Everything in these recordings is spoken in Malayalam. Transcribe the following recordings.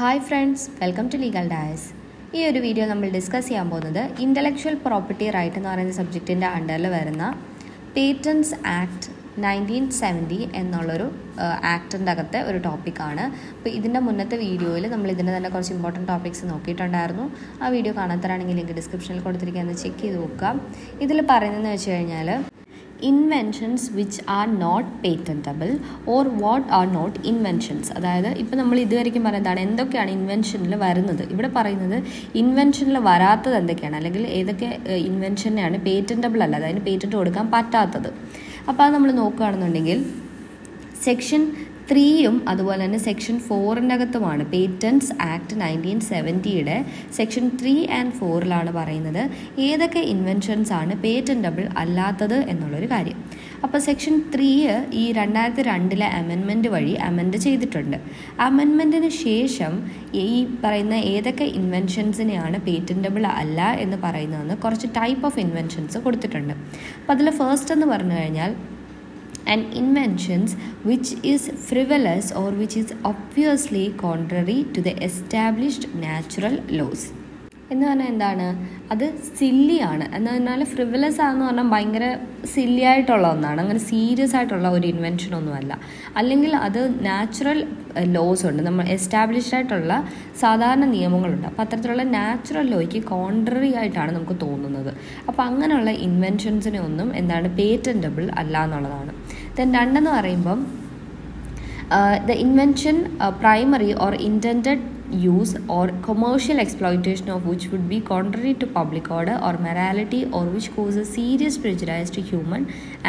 Hi friends, welcome to Legal Dice. ഈ ഒരു വീഡിയോ നമ്മൾ ഡിസ്കസ് ചെയ്യാൻ പോകുന്നത് ഇൻ്റലക്ച്വൽ പ്രോപ്പർട്ടി റൈറ്റ് എന്ന് പറയുന്ന സബ്ജക്റ്റിൻ്റെ അണ്ടറിൽ വരുന്ന പേറ്റൻസ് ആക്ട് 1970 എന്നുള്ളൊരു ആക്ടിൻ്റെ അകത്തെ ഒരു ടോപ്പിക്കാണ്. അപ്പോൾ ഇതിൻ്റെ മുന്നത്തെ വീഡിയോയിൽ നമ്മൾ ഇതിൻ്റെ തന്നെ കുറച്ച് ഇമ്പോർട്ടൻറ്റ് ടോപ്പിക്സ് നോക്കിയിട്ടുണ്ടായിരുന്നു. ആ വീഡിയോ കാണാത്തവരാണെങ്കിൽ ലിങ്ക് ഡിസ്ക്രിപ്ഷനിൽ കൊടുത്തിരിക്കുകയെന്ന് ചെക്ക് ചെയ്ത് നോക്കാം. ഇതിൽ പറയുന്നതെന്ന് വെച്ച് കഴിഞ്ഞാൽ inventions which are not patentable or what are not inventions. അതായത് ഇപ്പോൾ നമ്മൾ ഇതുവരെയ്ക്കും പറയുന്നതാണ് എന്തൊക്കെയാണ് ഇൻവെൻഷനിൽ വരുന്നത്. ഇവിടെ പറയുന്നത് ഇൻവെൻഷനിൽ വരാത്തത് എന്തൊക്കെയാണ്, അല്ലെങ്കിൽ ഏതൊക്കെ ഇൻവെൻഷനെയാണ് പേറ്റൻറ്റബിൾ അല്ല, അതായത് പേറ്റൻറ്റ് കൊടുക്കാൻ പറ്റാത്തത്. അപ്പോൾ അത് നമ്മൾ നോക്കുകയാണെന്നുണ്ടെങ്കിൽ സെക്ഷൻ 3യും അതുപോലെ തന്നെ സെക്ഷൻ 4ൻ്റെ അകത്തുമാണ്. പേറ്റൻസ് ആക്ട് 1970യുടെ സെക്ഷൻ 3 and 4 പറയുന്നത് ഏതൊക്കെ ഇൻവെൻഷൻസ് ആണ് പേറ്റൻറ്റബിൾ അല്ലാത്തത് എന്നുള്ളൊരു കാര്യം. അപ്പോൾ സെക്ഷൻ 3 ഈ 2002 അമെൻമെൻറ്റ് വഴി അമെൻഡ് ചെയ്തിട്ടുണ്ട്. അമെൻമെൻറ്റിന് ശേഷം ഈ പറയുന്ന ഏതൊക്കെ ഇൻവെൻഷൻസിനെയാണ് പേറ്റൻറ്റബിൾ അല്ല എന്ന് പറയുന്നതെന്ന് കുറച്ച് ടൈപ്പ് ഓഫ് ഇൻവെൻഷൻസ് കൊടുത്തിട്ടുണ്ട്. അപ്പോൾ അതിൽ ഫസ്റ്റ് എന്ന് പറഞ്ഞു കഴിഞ്ഞാൽ and inventions which is frivolous or which is obviously contrary to the established natural laws. എന്ന് പറഞ്ഞാൽ എന്താണ്, അത് സില്ലിയാണ് എന്ന് പറഞ്ഞാൽ ഫ്രിവലസ് ആണെന്ന് പറഞ്ഞാൽ ഭയങ്കര സില്ലി ആയിട്ടുള്ള ഒന്നാണ്, അങ്ങനെ സീരിയസ് ആയിട്ടുള്ള ഒരു ഇൻവെൻഷൻ ഒന്നുമല്ല. അല്ലെങ്കിൽ അത് നാച്ചുറൽ ലോസ് ഉണ്ട്, നമ്മൾ എസ്റ്റാബ്ലിഷ്ഡ് ആയിട്ടുള്ള സാധാരണ നിയമങ്ങളുണ്ട്. അപ്പോൾ അത്തരത്തിലുള്ള നാച്ചുറൽ ലോയ്ക്ക് കോൺട്രറി ആയിട്ടാണ് നമുക്ക് തോന്നുന്നത്. അപ്പോൾ അങ്ങനെയുള്ള ഇൻവെൻഷൻസിനെ ഒന്നും എന്താണ് പേറ്റൻറ്റബിൾ അല്ല എന്നുള്ളതാണ്. ദെൻ രണ്ടെന്ന് പറയുമ്പം the invention primary or intended use or commercial exploitation of which would be contrary to public order or morality or which causes serious prejudice to human,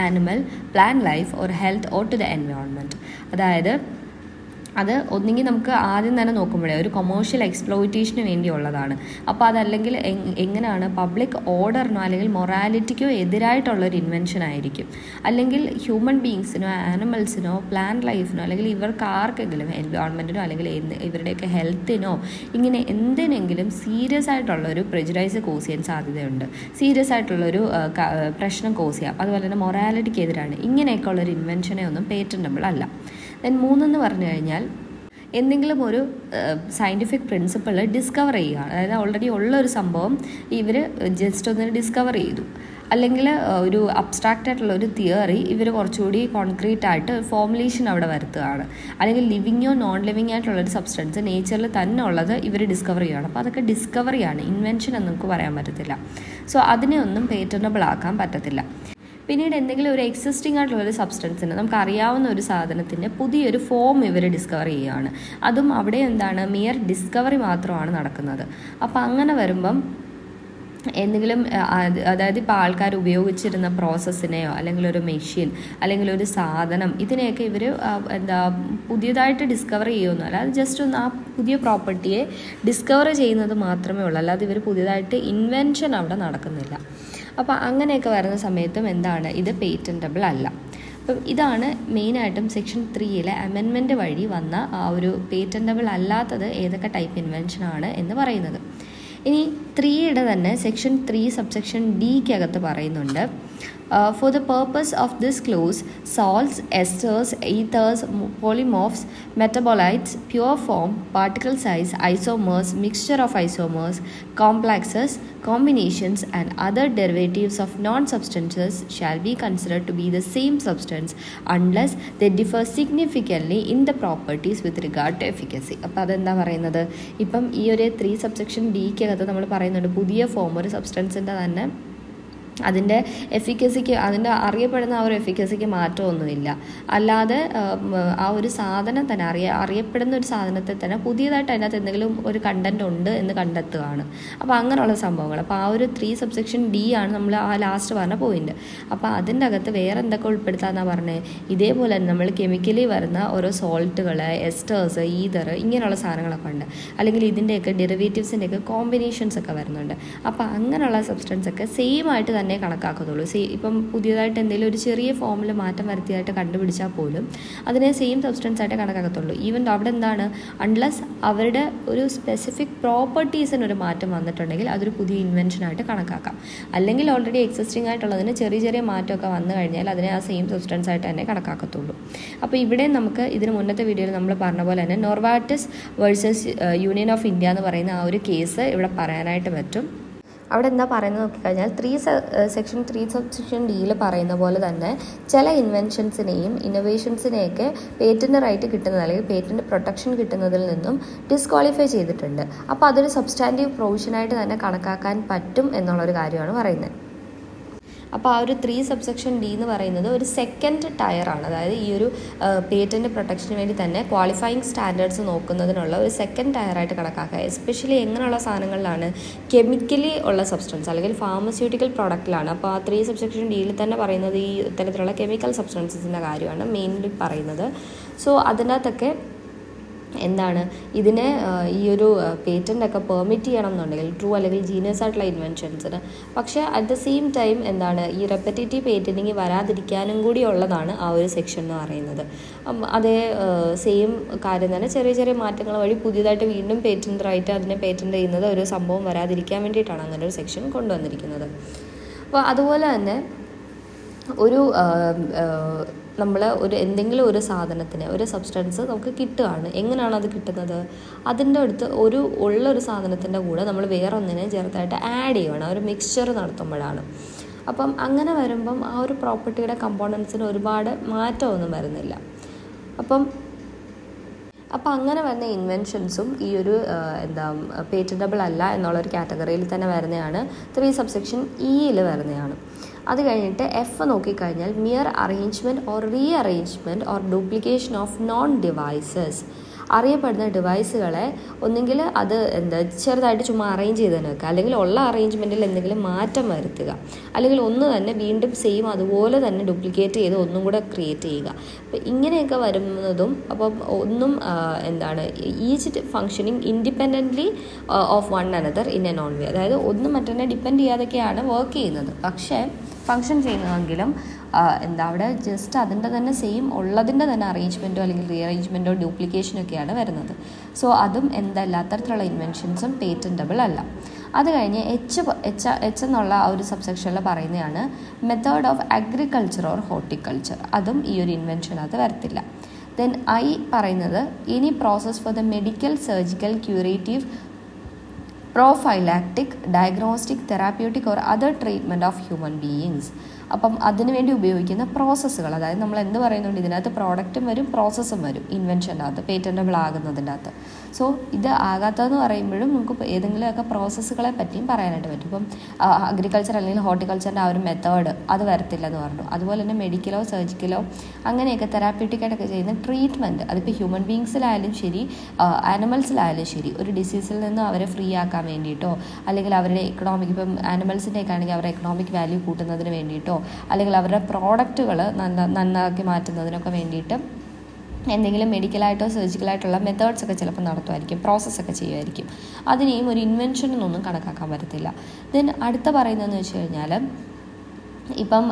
animal, plant life or health or to the environment. അതായത് അത് ഒന്നെങ്കിൽ നമുക്ക് ആദ്യം തന്നെ നോക്കുമ്പോഴേ ഒരു കൊമേഴ്ഷ്യൽ എക്സ്പ്ലോയിറ്റേഷന് വേണ്ടിയുള്ളതാണ്. അപ്പോൾ അതല്ലെങ്കിൽ എങ്ങനെയാണ് പബ്ലിക് ഓർഡറിനോ അല്ലെങ്കിൽ മൊറാലിറ്റിക്കോ എതിരായിട്ടുള്ളൊരു ഇൻവെൻഷൻ ആയിരിക്കും. അല്ലെങ്കിൽ ഹ്യൂമൻ ബീങ്സിനോ ആനിമൽസിനോ പ്ലാന്റ് ലൈഫിനോ അല്ലെങ്കിൽ ഇവർക്ക് ആർക്കെങ്കിലും എൻവയോൺമെൻറ്റിനോ അല്ലെങ്കിൽ ഇവരുടെയൊക്കെ ഹെൽത്തിനോ ഇങ്ങനെ എന്തിനെങ്കിലും സീരിയസ് ആയിട്ടുള്ളൊരു പ്രെജുഡൈസ് കോസ് ചെയ്യാൻ സാധ്യതയുണ്ട്, സീരിയസ് ആയിട്ടുള്ളൊരു പ്രശ്നം കോസ് ചെയ്യാം. അതുപോലെ തന്നെ മൊറാലിറ്റിക്ക് എതിരാണ്. ഇങ്ങനെയൊക്കെ ഉള്ളൊരു ഇൻവെൻഷനെ ഒന്നും പേറ്റൻറ്റബിൾ അല്ല. ദെൻ 3 പറഞ്ഞു കഴിഞ്ഞാൽ എന്തെങ്കിലും ഒരു സയൻറ്റിഫിക് പ്രിൻസിപ്പിൾ ഡിസ്കവർ ചെയ്യുകയാണ്, അതായത് ഓൾറെഡി ഉള്ളൊരു സംഭവം ഇവർ ജസ്റ്റ് ഒന്ന് ഡിസ്കവർ ചെയ്തു, അല്ലെങ്കിൽ ഒരു അബ്സ്ട്രാക്റ്റ് ആയിട്ടുള്ള ഒരു തിയറി ഇവർ കുറച്ചുകൂടി കോൺക്രീറ്റ് ആയിട്ട് ഫോർമുലേഷൻ അവിടെ വരുത്തുകയാണ്, അല്ലെങ്കിൽ ലിവിങ്ങോ നോൺ ലിവിങ് ആയിട്ടുള്ളൊരു സബ്സ്റ്റൻസ് നേച്ചറിൽ തന്നെ ഉള്ളത് ഇവർ ഡിസ്കവർ ചെയ്യുകയാണ്. അപ്പോൾ അതൊക്കെ ഡിസ്കവറിയാണ്, ഇൻവെൻഷൻ എന്ന് നമുക്ക് പറയാൻ പറ്റത്തില്ല. സോ അതിനെ ഒന്നും പേറ്റൻറ്റബിൾ ആക്കാൻ പറ്റത്തില്ല. പിന്നീട് എന്തെങ്കിലും ഒരു എക്സിസ്റ്റിംഗ് ആയിട്ടുള്ളൊരു സബ്സ്റ്റൻസിന് നമുക്ക് അറിയാവുന്ന ഒരു സാധനത്തിൻ്റെ പുതിയൊരു ഫോം ഇവർ ഡിസ്കവർ ചെയ്യുകയാണ്. അതും അവിടെ എന്താണ്, മിയർ ഡിസ്കവറി മാത്രമാണ് നടക്കുന്നത്. അപ്പോൾ അങ്ങനെ വരുമ്പം എന്തെങ്കിലും അതായത് ഇപ്പോൾ ആൾക്കാർ ഉപയോഗിച്ചിരുന്ന പ്രോസസ്സിനെയോ അല്ലെങ്കിൽ ഒരു മെഷീൻ അല്ലെങ്കിൽ ഒരു സാധനം ഇതിനെയൊക്കെ ഇവർ പുതിയതായിട്ട് ഡിസ്കവർ ചെയ്യുമെന്നല്ല, അത് ജസ്റ്റ് ഒന്ന് ആ പുതിയ പ്രോപ്പർട്ടിയെ ഡിസ്കവർ ചെയ്യുന്നത് മാത്രമേ ഉള്ളൂ, അല്ലാതെ ഇവർ പുതിയതായിട്ട് ഇൻവെൻഷൻ അവിടെ നടക്കുന്നില്ല. അപ്പോൾ അങ്ങനെയൊക്കെ വരുന്ന സമയത്തും എന്താണ്, ഇത് പേറ്റൻറ്റബിൾ അല്ല. അപ്പം ഇതാണ് മെയിനായിട്ടും സെക്ഷൻ 3 അമെൻമെൻറ്റ് വഴി വന്ന ആ ഒരു പേറ്റൻറ്റബിൾ അല്ലാത്തത് ഏതൊക്കെ ടൈപ്പ് ഇൻവെൻഷനാണ് എന്ന് പറയുന്നത്. ഇനി 3 തന്നെ സെക്ഷൻ 3 സബ്സെക്ഷൻ ഡിക്കകത്ത് പറയുന്നുണ്ട്, for the purpose of this clause, salts, esters, ethers, polymorphs, metabolites, pure form, particle size, isomers, mixture of isomers, complexes, combinations and other derivatives of non-substances shall be considered to be the same substance unless they differ significantly in the properties with regard to efficacy. അപ്പോൾ അതെന്താ പറയുന്നത്, ഇപ്പം ഈ ഒരു 3 സബ്സെക്ഷൻ ഡിക്കകത്ത് നമ്മൾ പറയുന്നുണ്ട് പുതിയ ഫോം ഒരു സബ്സ്റ്റൻസിൻ്റെ തന്നെ അതിൻ്റെ എഫിക്കസിക്ക്, അതിൻ്റെ അറിയപ്പെടുന്ന ആ ഒരു എഫിക്കസിക്ക് മാറ്റമൊന്നുമില്ല, അല്ലാതെ ആ ഒരു സാധനം തന്നെ അറിയപ്പെടുന്ന ഒരു സാധനത്തെ തന്നെ പുതിയതായിട്ട് അതിനകത്ത് എന്തെങ്കിലും ഒരു കണ്ടൻറ് ഉണ്ട് എന്ന് കണ്ടെത്തുകയാണ്. അപ്പോൾ അങ്ങനെയുള്ള സംഭവങ്ങൾ. അപ്പോൾ ആ ഒരു 3 സബ്സെക്ഷൻ ഡി ആണ് നമ്മൾ ആ ലാസ്റ്റ് പറഞ്ഞ പോയിന്റ്. അപ്പോൾ അതിൻ്റെ അകത്ത് വേറെ എന്തൊക്കെ ഉൾപ്പെടുത്താമെന്നാണ് പറഞ്ഞത്, ഇതേപോലെ തന്നെ നമ്മൾ കെമിക്കലി വരുന്ന ഓരോ സോൾട്ടുകൾ, എസ്റ്റേഴ്സ്, ഈതർ ഇങ്ങനെയുള്ള സാധനങ്ങളൊക്കെ ഉണ്ട്, അല്ലെങ്കിൽ ഇതിൻ്റെയൊക്കെ ഡെറിവേറ്റീവ്സിൻ്റെയൊക്കെ കോമ്പിനേഷൻസ് ഒക്കെ വരുന്നുണ്ട്. അപ്പോൾ അങ്ങനെയുള്ള സബ്സ്റ്റൻസ് ഒക്കെ സെയിം ആയിട്ട് തന്നെ കണക്കാക്കത്തുള്ളൂ. ഇപ്പം പുതിയതായിട്ട് എന്തെങ്കിലും ഒരു ചെറിയ ഫോമിൽ മാറ്റം വരുത്തിയതായിട്ട് കണ്ടുപിടിച്ചാൽ പോലും അതിനെ സെയിം സബ്സ്റ്റൻസ് ആയിട്ട് കണക്കാക്കത്തുള്ളൂ. ഈവൻ അവിടെ എന്താണ്, അൺലെസ് അവരുടെ ഒരു സ്പെസിഫിക് പ്രോപ്പർട്ടീസിനൊരു മാറ്റം വന്നിട്ടുണ്ടെങ്കിൽ അതൊരു പുതിയ ഇൻവെൻഷനായിട്ട് കണക്കാക്കാം. അല്ലെങ്കിൽ ഓൾറെഡി എക്സിസ്റ്റിംഗ് ആയിട്ടുള്ളതിന് ചെറിയ ചെറിയ മാറ്റമൊക്കെ വന്നു കഴിഞ്ഞാൽ അതിനെ ആ സെയിം സബ്സ്റ്റൻസ് ആയിട്ട് തന്നെ കണക്കാക്കത്തുള്ളൂ. അപ്പോൾ ഇവിടെ നമുക്ക് ഇതിന് മുന്നത്തെ വീഡിയോയിൽ നമ്മൾ പറഞ്ഞ പോലെ തന്നെ നോർവാറ്റിസ് വേഴ്സസ് യൂണിയൻ ഓഫ് ഇന്ത്യ എന്ന് പറയുന്ന ആ ഒരു കേസ് ഇവിടെ പറയാനായിട്ട് പറ്റും. അവിടെ എന്താ പറയുന്നത് നോക്കിക്കഴിഞ്ഞാൽ സെക്ഷൻ 3 സബ്സെക്ഷൻ ഡിയിൽ പറയുന്ന പോലെ തന്നെ ചില ഇൻവെൻഷൻസിനെയും ഇന്നോവേഷൻസിനെയൊക്കെ പേറ്റന്റ് റൈറ്റ് കിട്ടുന്നത് അല്ലെങ്കിൽ പേറ്റന്റ് പ്രൊട്ടക്ഷൻ കിട്ടുന്നതിൽ നിന്നും ഡിസ്ക്വാളിഫൈ ചെയ്തിട്ടുണ്ട്. അപ്പോൾ അതൊരു സബ്സ്റ്റാൻറ്റീവ് പ്രൊവിഷനായിട്ട് തന്നെ കണക്കാക്കാൻ പറ്റും എന്നുള്ളൊരു കാര്യമാണ് പറയുന്നത്. അപ്പോൾ ആ ഒരു 3 സബ്സെക്ഷൻ ഡി എന്ന് പറയുന്നത് ഒരു സെക്കൻഡ് ടയറാണ്. അതായത് ഈ ഒരു പേറ്റന്റ് പ്രൊട്ടക്ഷന് വേണ്ടി തന്നെ ക്വാളിഫയിങ് സ്റ്റാൻഡേർഡ്സ് നോക്കുന്നതിനുള്ള ഒരു സെക്കൻഡ് ടയറായിട്ട് കണക്കാക്കുക. എസ്പെഷ്യലി എങ്ങനെയുള്ള സാധനങ്ങളിലാണ്, കെമിക്കലി ഉള്ള സബ്സ്റ്റൻസ് അല്ലെങ്കിൽ ഫാർമസ്യൂട്ടിക്കൽ പ്രോഡക്റ്റിലാണ്. അപ്പോൾ ആ 3 സബ്സെക്ഷൻ ഡിയിൽ തന്നെ പറയുന്നത് ഈ ഇത്തരത്തിലുള്ള കെമിക്കൽ സബ്സ്റ്റൻസസിൻ്റെ കാര്യമാണ് മെയിൻലി പറയുന്നത്. സോ അതിനകത്തൊക്കെ എന്താണ്, ഇതിനെ ഈ ഒരു പേറ്റൻ്റൊക്കെ പെർമിറ്റ് ചെയ്യണം എന്നുണ്ടെങ്കിൽ ട്രൂ അല്ലെങ്കിൽ ജീനിയസ് ആയിട്ടുള്ള ഇൻവെൻഷൻസിന്, പക്ഷേ അറ്റ് ദ സെയിം ടൈം എന്താണ്, ഈ റെപ്പറ്റേറ്റീവ് പേറ്റൻറ്റിങ് വരാതിരിക്കാനും കൂടി ഉള്ളതാണ് ആ ഒരു സെക്ഷൻ എന്ന് പറയുന്നത്. അതേ സെയിം കാര്യം തന്നെ ചെറിയ ചെറിയ മാറ്റങ്ങൾ വഴി പുതിയതായിട്ട് വീണ്ടും പേറ്റൻ്റ് റൈറ്റ് അതിനെ പേറ്റൻ്റ് ചെയ്യുന്നത് ഒരു സംഭവം വരാതിരിക്കാൻ വേണ്ടിയിട്ടാണ് അങ്ങനെ ഒരു സെക്ഷൻ കൊണ്ടുവന്നിരിക്കുന്നത്. അപ്പോൾ അതുപോലെ തന്നെ ഒരു നമ്മൾ എന്തെങ്കിലും ഒരു സാധനത്തിന് ഒരു സബ്സ്റ്റൻസ് നമുക്ക് കിട്ടുകയാണ്. എങ്ങനെയാണ് അത് കിട്ടുന്നത്? അതിൻ്റെ അടുത്ത് ഉള്ളൊരു സാധനത്തിൻ്റെ കൂടെ നമ്മൾ വേറെ ഒന്നിനെ ചേർത്തായിട്ട് ആഡ് ചെയ്യുകയാണ്, ഒരു മിക്സ്ചർ നടത്തുമ്പോഴാണ്. അപ്പം അങ്ങനെ വരുമ്പം ആ ഒരു പ്രോപ്പർട്ടിയുടെ കമ്പോണൻസിന് ഒരുപാട് മാറ്റമൊന്നും വരുന്നില്ല. അപ്പം അങ്ങനെ വരുന്ന ഇൻവെൻഷൻസും ഈ ഒരു പേറ്റന്റബിൾ അല്ല എന്നുള്ളൊരു കാറ്റഗറിയിൽ തന്നെ വരുന്നതാണ്. 3 സബ്സെക്ഷൻ ഇയിൽ വരുന്നതാണ്. അത് കഴിഞ്ഞിട്ട് എഫ് നോക്കിക്കഴിഞ്ഞാൽ mere arrangement or rearrangement or duplication of non devices. അറിയപ്പെടുന്ന ഡിവൈസുകളെ ഒന്നുകിൽ അത് ചെറുതായിട്ട് ചുമ്മാ അറേഞ്ച് ചെയ്ത് തന്നെ വെക്കുക, അല്ലെങ്കിൽ ഉള്ള അറേഞ്ച്മെൻറ്റിൽ എന്തെങ്കിലും മാറ്റം വരുത്തുക, അല്ലെങ്കിൽ ഒന്ന് തന്നെ വീണ്ടും സെയിം അതുപോലെ തന്നെ ഡ്യൂപ്ലിക്കേറ്റ് ചെയ്ത് ഒന്നും കൂടെ ക്രിയേറ്റ് ചെയ്യുക. അപ്പോൾ ഇങ്ങനെയൊക്കെ വരുന്നതും അപ്പം ഒന്നും each functioning independently of one another in a known way. അതായത് ഒന്നും മറ്റൊന്നെ ഡിപ്പെൻഡ് ചെയ്യാതൊക്കെയാണ് വർക്ക് ചെയ്യുന്നത്, പക്ഷേ ഫങ്ഷൻ ചെയ്യുന്നതെങ്കിലും അവിടെ ജസ്റ്റ് അതിൻ്റെ തന്നെ സെയിം ഉള്ളതിൻ്റെ തന്നെ അറേഞ്ച്മെൻറ്റോ അല്ലെങ്കിൽ റീഅറേഞ്ച്മെൻറ്റോ ഡ്യൂപ്ലിക്കേഷനോ ഒക്കെയാണ് വരുന്നത്. സോ അതും അത്തരത്തിലുള്ള ഇൻവെൻഷൻസും പേറ്റൻറ്റബിൾ അല്ല. അത് കഴിഞ്ഞ് എച്ച് എന്നുള്ള ആ ഒരു സബ്സെക്ഷനിൽ പറയുന്നതാണ് method of agriculture or horticulture. അതും ഈ ഒരു ഇൻവെൻഷനകത്ത് വരത്തില്ല. ദെൻ ഐ പറയുന്നത് any process for the medical, surgical, curative, prophylactic, diagnostic, therapeutic or other treatment of human beings. അപ്പം അതിനുവേണ്ടി ഉപയോഗിക്കുന്ന പ്രോസസ്സുകൾ, അതായത് നമ്മൾ എന്ത് പറയുന്നുണ്ട്, ഇതിനകത്ത് പ്രോഡക്റ്റും വരും പ്രോസസ്സും വരും ഇൻവെൻഷൻ്റെ അകത്ത്, പേറ്റൻറ്റബിൾ ആകുന്നതിൻ്റെ അകത്ത്. സോ ഇത് ആകാത്തതെന്ന് പറയുമ്പോഴും നമുക്ക് ഏതെങ്കിലുമൊക്കെ പ്രോസസ്സുകളെ പറ്റിയും പറയാനായിട്ട് പറ്റും. ഇപ്പം അഗ്രികൾച്ചർ അല്ലെങ്കിൽ ഹോർട്ടിക്കൾച്ചറിൻ്റെ ആ ഒരു മെത്തേഡ് അത് വരത്തില്ലെന്ന് പറഞ്ഞു. അതുപോലെ തന്നെ മെഡിക്കലോ സർജിക്കലോ അങ്ങനെയൊക്കെ തെറാപ്യൂട്ടിക്കായിട്ടൊക്കെ ചെയ്യുന്ന ട്രീറ്റ്മെൻറ്റ്, അതിപ്പോൾ ഹ്യൂമൻ ബീങ്സിലായാലും ശരി ആനിമൽസിലായാലും ശരി, ഒരു ഡിസീസിൽ നിന്ന് അവരെ ഫ്രീ ആക്കാൻ വേണ്ടിയിട്ടോ അല്ലെങ്കിൽ അവരുടെ എക്കണോമിക്, ഇപ്പം ആനിമൽസിൻ്റെയൊക്കെ ആണെങ്കിൽ അവരുടെ എക്കണോമിക് വാല്യൂ കൂട്ടുന്നതിന് വേണ്ടിയിട്ടോ അല്ലെങ്കിൽ അവരുടെ പ്രോഡക്റ്റുകൾ നന്നാക്കി മാറ്റുന്നതിനൊക്കെ വേണ്ടിയിട്ട് എന്തെങ്കിലും മെഡിക്കലായിട്ടോ സർജിക്കലായിട്ടുള്ള മെത്തേഡ്സൊക്കെ ചിലപ്പോൾ നടത്തുമായിരിക്കും, പ്രോസസ്സൊക്കെ ചെയ്യുമായിരിക്കും. അതിനെയും ഒരു ഇൻവെൻഷനൊന്നും കണക്കാക്കാൻ പറ്റത്തില്ല. ദെൻ അടുത്ത പറയുന്നതെന്ന് വെച്ച് കഴിഞ്ഞാൽ ഇപ്പം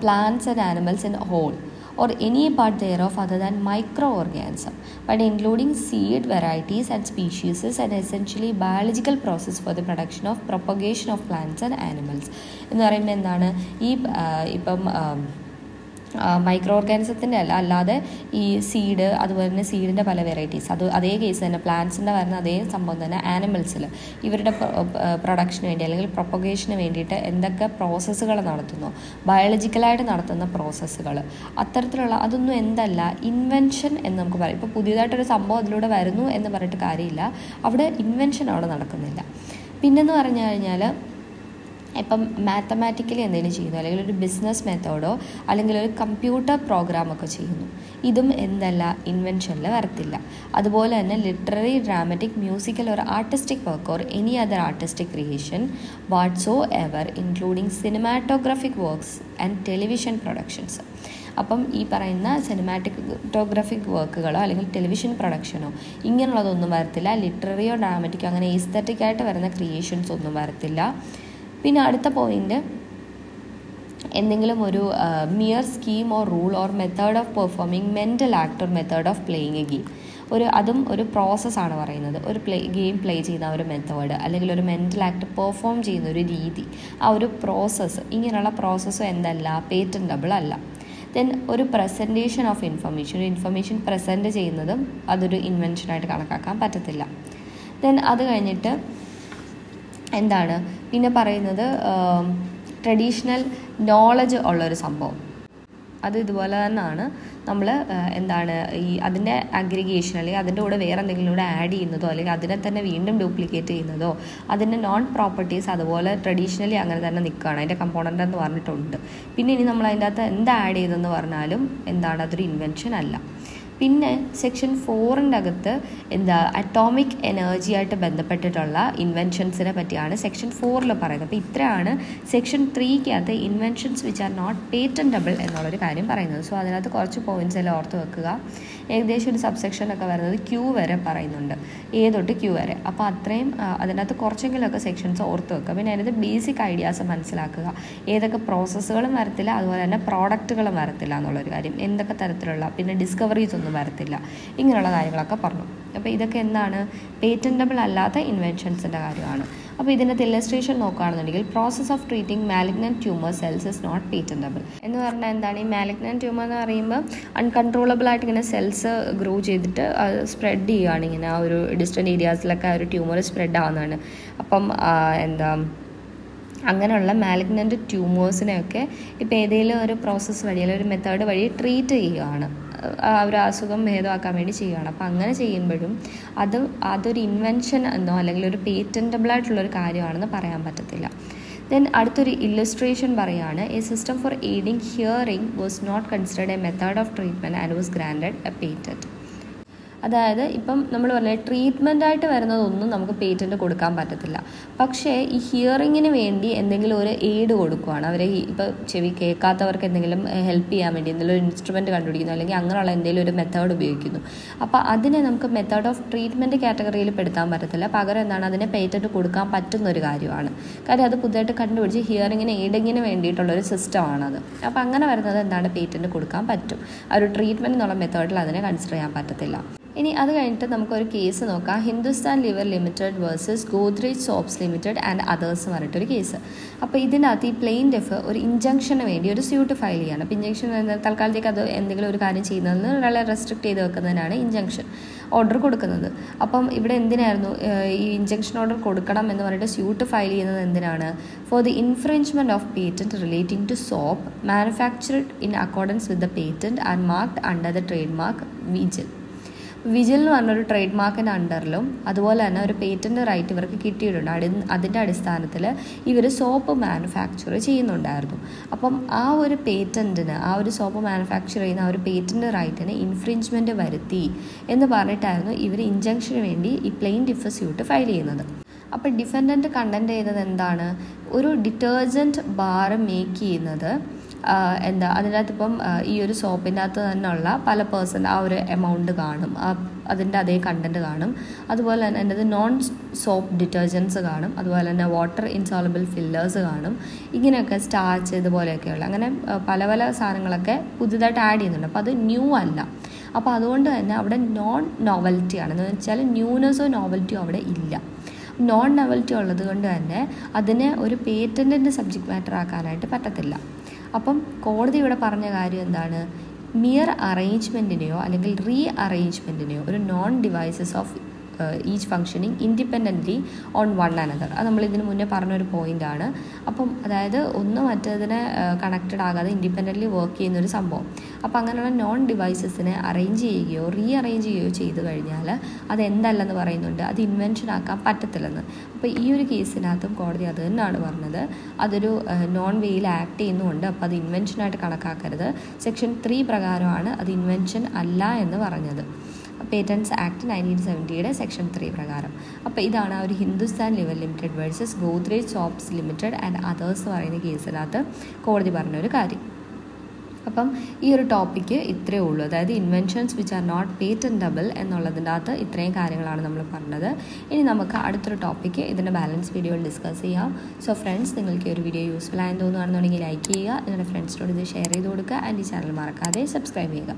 plants and animals in whole or any part thereof other than microorganism, but including seed varieties and species is an essentially biological process for the production of propagation of plants and animals. എന്ന് പറയുമ്പോൾ എന്താണ്, ഈ ഇപ്പം മൈക്രോ ഓർഗാനിസത്തിൻ്റെ അല്ലാതെ ഈ സീഡ്, അതുപോലെ തന്നെ സീഡിൻ്റെ പല വെറൈറ്റീസ്, അതേ കേസ് തന്നെ പ്ലാന്റ്സിൻ്റെ വരുന്ന അതേ സംഭവം തന്നെ ആനിമൽസിൽ ഇവരുടെ പ്രൊഡക്ഷന് വേണ്ടി അല്ലെങ്കിൽ പ്രൊപ്പഗേഷന് വേണ്ടിയിട്ട് എന്തൊക്കെ പ്രോസസ്സുകൾ നടത്തുന്നു, ബയോളജിക്കലായിട്ട് നടത്തുന്ന പ്രോസസ്സുകൾ, അത്തരത്തിലുള്ള അതൊന്നും ഇൻവെൻഷൻ എന്ന് നമുക്ക് പറയാം. ഇപ്പോൾ പുതിയതായിട്ടൊരു സംഭവം അതിലൂടെ വരുന്നു എന്ന് പറഞ്ഞിട്ട് കാര്യമില്ല, അവിടെ ഇൻവെൻഷൻ അവിടെ നടക്കുന്നില്ല. പിന്നെന്ന് പറഞ്ഞു കഴിഞ്ഞാൽ ഇപ്പം മാത്തമാറ്റിക്കലി എന്തെങ്കിലും ചെയ്യുന്നു, അല്ലെങ്കിൽ ഒരു ബിസിനസ് മെത്തേഡോ അല്ലെങ്കിൽ ഒരു കമ്പ്യൂട്ടർ പ്രോഗ്രാമൊക്കെ ചെയ്യുന്നു, ഇതും ഇൻവെൻഷനിൽ വരത്തില്ല. അതുപോലെ തന്നെ ലിറ്റററി, ഡ്രാമറ്റിക്, മ്യൂസിക്കൽ ഒരു artistic work or any other artistic creation whatsoever including cinematographic works and television productions. അപ്പം ഈ പറയുന്ന സിനിമാറ്റോഗ്രാഫിക് വർക്കുകളോ അല്ലെങ്കിൽ ടെലിവിഷൻ പ്രൊഡക്ഷനോ ഇങ്ങനെയുള്ളതൊന്നും വരത്തില്ല. ലിറ്റററിയോ ഡ്രാമറ്റിക്കോ അങ്ങനെ എസ്തറ്റിക്കായിട്ട് വരുന്ന ക്രിയേഷൻസ് ഒന്നും വരത്തില്ല. പിന്നെ അടുത്ത പോയിൻ്റ് എന്തെങ്കിലും ഒരു mere scheme or rule or method of performing mental act or method of playing A game. അതും ഒരു പ്രോസസ്സാണ് പറയുന്നത്. ഒരു ഗെയിം പ്ലേ ചെയ്യുന്ന ഒരു മെത്തേഡ് അല്ലെങ്കിൽ ഒരു മെൻ്റൽ ആക്ട് പെർഫോം ചെയ്യുന്ന ഒരു രീതി, ആ ഒരു പ്രോസസ്സ്, ഇങ്ങനെയുള്ള പ്രോസസ്സും എന്തല്ല, പേറ്റൻറ്റബിൾ അല്ല. ദെൻ ഒരു പ്രസൻറ്റേഷൻ ഓഫ് ഇൻഫർമേഷൻ പ്രസൻറ്റ് ചെയ്യുന്നതും അതൊരു ഇൻവെൻഷനായിട്ട് കണക്കാക്കാൻ പറ്റത്തില്ല. ദെൻ അത് കഴിഞ്ഞിട്ട് എന്താണ് പിന്നെ പറയുന്നത്, ട്രഡീഷണൽ നോളജ് ഉള്ളൊരു സംഭവം. അത് ഇതുപോലെ തന്നെയാണ് നമ്മൾ അതിൻ്റെ അഗ്രിഗേഷൻ അല്ലെങ്കിൽ അതിൻ്റെ കൂടെ വേറെ എന്തെങ്കിലും കൂടെ ആഡ് ചെയ്യുന്നതോ അല്ലെങ്കിൽ അതിനെ തന്നെ വീണ്ടും ഡ്യൂപ്ലിക്കേറ്റ് ചെയ്യുന്നതോ അതിൻ്റെ നോൺ പ്രോപ്പർട്ടീസ് അതുപോലെ ട്രഡീഷണലി അങ്ങനെ തന്നെ നിൽക്കുകയാണ്, അതിൻ്റെ കമ്പോണൻ്റ് എന്ന് പറഞ്ഞിട്ടുണ്ട്. പിന്നെ ഇനി നമ്മൾ അതിൻ്റെ അകത്ത് എന്ത് ആഡ് ചെയ്തെന്ന് പറഞ്ഞാലും അതൊരു ഇൻവെൻഷൻ അല്ല. പിന്നെ സെക്ഷൻ 4 അകത്ത് അറ്റോമിക് എനർജി ആയിട്ട് ബന്ധപ്പെട്ടിട്ടുള്ള ഇൻവെൻഷൻസിനെ പറ്റിയാണ് സെക്ഷൻ 4 പറയുന്നത്. അപ്പോൾ ഇത്രയാണ് section 3 inventions which are not patentable എന്നുള്ളൊരു കാര്യം പറയുന്നത്. സോ അതിനകത്ത് കുറച്ച് പോയിൻറ്റ്സ് എല്ലാം ഓർത്ത് വെക്കുക. ഏകദേശം ഒരു സബ്സെക്ഷനൊക്കെ വരുന്നത് Q വരെ പറയുന്നുണ്ട്, A തൊട്ട് Q വരെ. അപ്പോൾ അത്രയും അതിനകത്ത് കുറച്ചെങ്കിലുമൊക്കെ സെക്ഷൻസ് ഓർത്ത് വെക്കുക. പിന്നെ അതിനകത്ത് ബേസിക് ഐഡിയാസ് മനസ്സിലാക്കുക. ഏതൊക്കെ പ്രോസസ്സുകളും വരത്തില്ല, അതുപോലെ തന്നെ പ്രോഡക്റ്റുകളും വരത്തില്ല എന്നുള്ളൊരു കാര്യം, എന്തൊക്കെ തരത്തിലുള്ള, പിന്നെ ഡിസ്കവറീസ് ഒന്നും വരത്തില്ല, ഇങ്ങനെയുള്ള കാര്യങ്ങളൊക്കെ പറഞ്ഞു. അപ്പോൾ ഇതൊക്കെ പേറ്റൻറ്റബിൾ അല്ലാത്ത ഇൻവെൻഷൻസിൻ്റെ കാര്യമാണ്. അപ്പോൾ ഇതിനകത്ത് ഇല്ലസ്ട്രേഷൻ നോക്കുകയാണെന്നുണ്ടെങ്കിൽ process of treating malignant tumour cells is not patentable എന്ന് പറഞ്ഞാൽ എന്താണ്? ഈ മാലിഗ്നൻറ്റ് ട്യൂമർ എന്ന് പറയുമ്പോൾ അൺകൺട്രോളബിൾ ആയിട്ട് ഇങ്ങനെ സെൽസ് ഗ്രോ ചെയ്തിട്ട് അത് സ്പ്രെഡ് ചെയ്യുകയാണ്. ഇങ്ങനെ ആ ഒരു ഡിസ്റ്റൻറ്റ് ഏരിയാസിലൊക്കെ ആ ഒരു ട്യൂമർ സ്പ്രെഡ് ആവുന്നതാണ്. അപ്പം അങ്ങനെയുള്ള മാലിഗ്നൻറ്റ് ട്യൂമേഴ്സിനെയൊക്കെ ഇപ്പോൾ ഏതെങ്കിലും ഒരു പ്രോസസ്സ് വഴി അല്ലെങ്കിൽ ഒരു മെത്തേഡ് വഴി ട്രീറ്റ് ചെയ്യുകയാണ്, ഒരു അസുഖം ഭേദമാക്കാൻ വേണ്ടി ചെയ്യുകയാണ്. അപ്പോൾ അങ്ങനെ ചെയ്യുമ്പോഴും അതൊരു ഇൻവെൻഷൻ എന്നോ അല്ലെങ്കിൽ ഒരു പേറ്റൻറ്റബിൾ ആയിട്ടുള്ളൊരു കാര്യമാണെന്ന് പറയാൻ പറ്റത്തില്ല. ദെൻ അടുത്തൊരു ഇല്ലസ്ട്രേഷൻ പറയുകയാണ്, a system for aiding hearing was not considered a method of treatment and was granted a patent. അതായത് ഇപ്പം നമ്മൾ പറഞ്ഞാൽ ട്രീറ്റ്മെൻറ്റായിട്ട് വരുന്നതൊന്നും നമുക്ക് പേറ്റൻറ്റ് കൊടുക്കാൻ പറ്റത്തില്ല. പക്ഷേ ഈ ഹിയറിങ്ങിന് വേണ്ടി എന്തെങ്കിലും ഒരു എയ്ഡ് കൊടുക്കുകയാണ്, അവരെ ഇപ്പോൾ ചെവി കേൾക്കാത്തവർക്ക് എന്തെങ്കിലും ഹെൽപ്പ് ചെയ്യാൻ വേണ്ടി എന്തെങ്കിലും ഒരു ഇൻസ്ട്രുമെൻറ്റ് കണ്ടുപിടിക്കുന്നു അല്ലെങ്കിൽ അങ്ങനെയുള്ള എന്തെങ്കിലും ഒരു മെത്തേഡ് ഉപയോഗിക്കുന്നു. അപ്പോൾ അതിനെ നമുക്ക് മെത്തേഡ് ഓഫ് ട്രീറ്റ്മെൻറ്റ് കാറ്റഗറിയിൽ പെടുത്താൻ പറ്റത്തില്ല. പകരം അതിനെ പേറ്റൻറ്റ് കൊടുക്കാൻ പറ്റുന്ന ഒരു കാര്യമാണ്. കാര്യം അത് പുതുതായിട്ട് കണ്ടുപിടിച്ച് ഹിയറിങ്ങിന് എയ്ഡിങ്ങിന് വേണ്ടിയിട്ടുള്ളൊരു സിസ്റ്റമാണത്. അപ്പോൾ അങ്ങനെ വരുന്നത് പേറ്റൻറ്റ് കൊടുക്കാൻ പറ്റും. ആ ഒരു ട്രീറ്റ്മെൻറ്റ് എന്നുള്ള മെത്തേഡിൽ അതിനെ കൺസിഡർ ചെയ്യാൻ പറ്റത്തില്ല. ഇനി അത് കഴിഞ്ഞിട്ട് നമുക്കൊരു കേസ് നോക്കാം, Hindustan liver limited versus Godrej soaps limited and others എന്ന് പറഞ്ഞിട്ടൊരു കേസ്. അപ്പോൾ ഇതിനകത്ത് ഈ പ്ലെയിൻറ്റിഫ് ഒരു ഇഞ്ചക്ഷന് വേണ്ടി ഒരു സ്യൂട്ട് ഫയൽ ചെയ്യാണ്. അപ്പോൾ ഇഞ്ചക്ഷൻ തൽക്കാലത്തേക്ക് അത് എന്തെങ്കിലും ഒരു കാര്യം ചെയ്യുന്നതെന്ന് വളരെ റെസ്ട്രിക്റ്റ് ചെയ്ത് വെക്കുന്നതിനാണ് ഇഞ്ചക്ഷൻ ഓർഡർ കൊടുക്കുന്നത്. അപ്പം ഇവിടെ എന്തിനായിരുന്നു ഈ ഇഞ്ചക്ഷൻ ഓർഡർ കൊടുക്കണം എന്ന് പറഞ്ഞിട്ട് സ്യൂട്ട് ഫയൽ ചെയ്യുന്നത് എന്തിനാണ്? For the infringement of patent relating to soap manufactured in accordance with the patent and marked under the trade mark Vigil. Vigil എന്ന് പറഞ്ഞൊരു ട്രേഡ് മാർക്കിൻ്റെ അണ്ടറിലും അതുപോലെ തന്നെ ഒരു പേറ്റൻറ്റ് റൈറ്റ് ഇവർക്ക് കിട്ടിയിട്ടുണ്ട്. അതിൻ്റെ അടിസ്ഥാനത്തിൽ ഇവർ സോപ്പ് മാനുഫാക്ചർ ചെയ്യുന്നുണ്ടായിരുന്നു. അപ്പം ആ ഒരു പേറ്റൻറ്റിന്, ആ ഒരു സോപ്പ് മാനുഫാക്ചർ ചെയ്യുന്ന ആ ഒരു പേറ്റൻറ്റ് റൈറ്റിന് ഇൻഫ്രിഞ്ച്മെൻറ്റ് വരുത്തി എന്ന് പറഞ്ഞിട്ടായിരുന്നു ഇവർ ഇഞ്ചക്ഷന് വേണ്ടി ഈ പ്ലെയിൻറ്റിഫ് സ്യൂട്ട് ഫയൽ ചെയ്യുന്നത്. അപ്പോൾ ഡിഫൻഡൻറ്റ് കണ്ടൻറ്റ് ചെയ്തത് എന്താണ്? ഒരു ഡിറ്റർജൻറ്റ് ബാർ മേക്ക് ചെയ്യുന്നത് അതിനകത്ത് ഇപ്പം ഈ ഒരു സോപ്പിൻ്റെ അകത്ത് തന്നെയുള്ള പല പേഴ്സൻ്റ് ആ ഒരു എമൗണ്ട് കാണും, അതിൻ്റെ അതേ കണ്ടൻറ്റ് കാണും. അതുപോലെ തന്നെ അതിൻ്റെ നോൺ സോപ്പ് ഡിറ്റർജൻസ് കാണും, അതുപോലെ തന്നെ വാട്ടർ ഇൻസോളബിൾ ഫില്ലേഴ്സ് കാണും. ഇങ്ങനെയൊക്കെ സ്റ്റാർച്ച് ഇതുപോലെയൊക്കെയുള്ള അങ്ങനെ പല പല സാധനങ്ങളൊക്കെ പുതുതായിട്ട് ആഡ് ചെയ്യുന്നുണ്ട്. അപ്പോൾ അത് ന്യൂ അല്ല. അപ്പോൾ അതുകൊണ്ട് തന്നെ അവിടെ നോൺ നോവൽറ്റിയാണ്. എന്ന് വെച്ചാൽ ന്യൂനെസ്സോ നോവൽറ്റിയോ അവിടെ ഇല്ല. നോൺ നോവൽറ്റി ഉള്ളത് കൊണ്ട് തന്നെ അതിനെ ഒരു പേറ്റൻറ്റിൻ്റെ സബ്ജക്റ്റ് മാറ്റർ ആക്കാനായിട്ട് പറ്റത്തില്ല. അപ്പം കോടതി ഇവിടെ പറഞ്ഞ കാര്യം എന്താണ്? മിയർ അറേഞ്ച്മെൻറ്റിനെയോ അല്ലെങ്കിൽ റീ അറേഞ്ച്മെൻറ്റിനെയോ ഒരു non devices of each functioning independently on one another. അത് നമ്മളിതിന് മുന്നേ പറഞ്ഞൊരു പോയിൻ്റാണ്. അപ്പം അതായത് ഒന്ന് മറ്റേതിനെ കണക്റ്റഡ് ആകാതെ ഇൻഡിപെൻഡൻ്റ്ലി വർക്ക് ചെയ്യുന്നൊരു സംഭവം. അപ്പോൾ അങ്ങനെയുള്ള നോൺ ഡിവൈസസിനെ അറേഞ്ച് ചെയ്യുകയോ റീ അറേഞ്ച് ചെയ്യുകയോ ചെയ്തു കഴിഞ്ഞാൽ അത് എന്തല്ലെന്ന് പറയുന്നുണ്ട്, അത് ഇൻവെൻഷൻ ആക്കാൻ പറ്റത്തില്ലെന്ന്. അപ്പോൾ ഈ ഒരു കേസിനകത്തും കോടതി അത് തന്നെയാണ് പറഞ്ഞത്. അതൊരു നോൺ വേയിൽ ആക്ട് ചെയ്യുന്നുണ്ട്, അപ്പോൾ അത് ഇൻവെൻഷനായിട്ട് കണക്കാക്കരുത്. സെക്ഷൻ 3 പ്രകാരമാണ് അത് ഇൻവെൻഷൻ അല്ല എന്ന് പറഞ്ഞത്, പേറ്റൻറ്റ്സ് ആക്ട് 1970 സെക്ഷൻ 3 പ്രകാരം. അപ്പോൾ ഇതാണ് ആ ഒരു Hindustan liver limited versus Godrej soaps limited and others പറയുന്ന കേസിനകത്ത് കോടതി പറഞ്ഞൊരു കാര്യം. അപ്പം ഈ ഒരു ടോപ്പിക്ക് ഇത്രയേ ഉള്ളൂ. അതായത് inventions which are not patentable എന്നുള്ളതിൻ്റെ അകത്ത് ഇത്രയും കാര്യങ്ങളാണ് നമ്മൾ പറഞ്ഞത്. ഇനി നമുക്ക് അടുത്തൊരു ടോപ്പിക്ക് ഇതിൻ്റെ ബാലൻസ് വീഡിയോയിൽ ഡിസ്കസ് ചെയ്യാം. സോ ഫ്രണ്ട്സ്, നിങ്ങൾക്ക് ഈ ഒരു വീഡിയോ യൂസ്ഫുൾ ആയെന്ന് തോന്നുകയാണെന്നുണ്ടെങ്കിൽ ലൈക്ക് ചെയ്യുക, നിങ്ങളുടെ ഫ്രണ്ട്സിനോട് ഇത് ഷെയർ ചെയ്ത് കൊടുക്കുക, ആൻഡ് ഈ ചാനൽ മറക്കാതെ സബ്സ്ക്രൈബ് ചെയ്യുക.